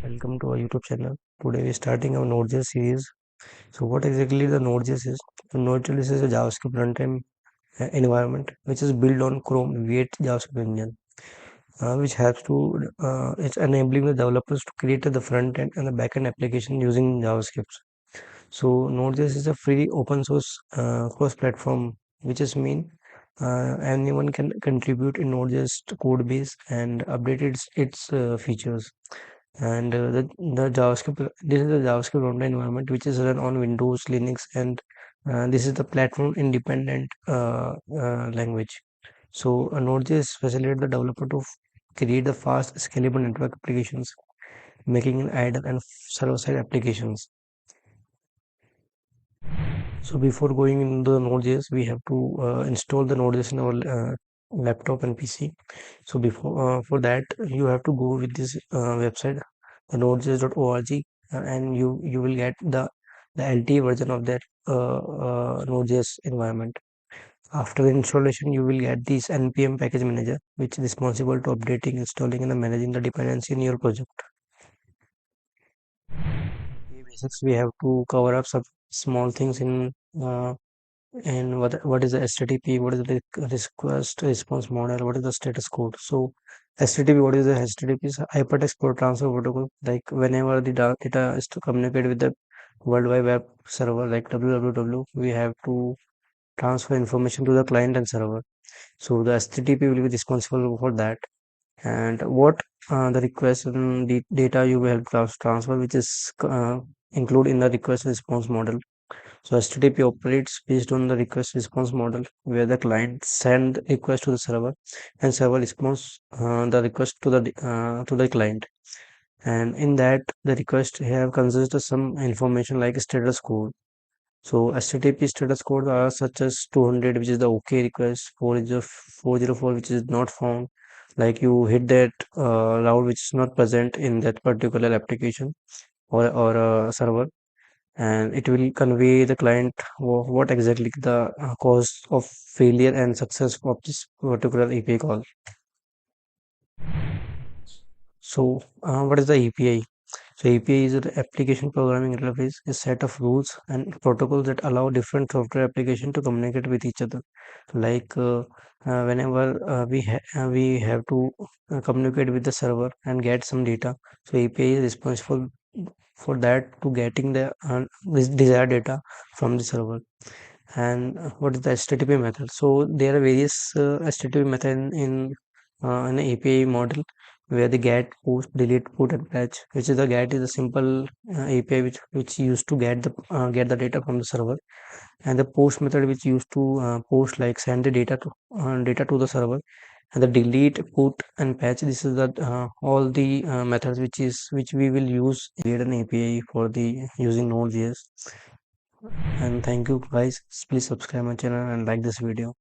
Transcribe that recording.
Welcome to our YouTube channel. Today we're starting our Node.js series. So what exactly the Node.js is? So Node.js is a JavaScript runtime environment which is built on Chrome V8 JavaScript engine, which helps to it's enabling the developers to create the front end and the back end application using JavaScript. So Node.js is a free open source cross platform, which is mean anyone can contribute in Node.js code base and update its features. And the JavaScript, this is the JavaScript runtime environment which is run on Windows, Linux, and this is the platform independent language. So Node.js facilitates the developer to create the fast scalable network applications, making it idle and server-side applications. So before going into the Node.js, we have to install the Node.js in our laptop and PC. So before for that, you have to go with this website, the nodejs.org, and you will get the LTE version of that Node.js environment. After the installation, you will get this npm package manager, which is responsible to updating, installing, and managing the dependency in your project. Basics, we have to cover up some small things in and what is the HTTP, what is the request response model, what is the status code. So HTTP, what is the HTTP is hypertext transfer protocol. Like whenever the data is to communicate with the World Wide Web server like www, we have to transfer information to the client and server. So the HTTP will be responsible for that. And what the request and the data you will transfer, which is include in the request response model. So HTTP operates based on the request response model, where the client send request to the server and server responds the request to the client. And in that, the request have consists of some information like status code. So HTTP status code are such as 200, which is the OK request, 404, which is not found. Like you hit that route which is not present in that particular application or server, and it will convey the client what exactly the cause of failure and success of this particular API call. So, what is the API? So, API is the application programming interface, a set of rules and protocols that allow different software applications to communicate with each other. Like whenever we have to communicate with the server and get some data, so API is responsible for that to getting the this desired data from the server. And what is the HTTP method? So there are various HTTP method in an API model, where the get, post, delete, put, and patch. Which is the get is a simple API which used to get the data from the server, and the post method which used to post, like send the data to the server, and the delete, put, and patch. This is the all the methods which we will use in create an API for the using Node.js. And thank you guys. Please subscribe my channel and like this video.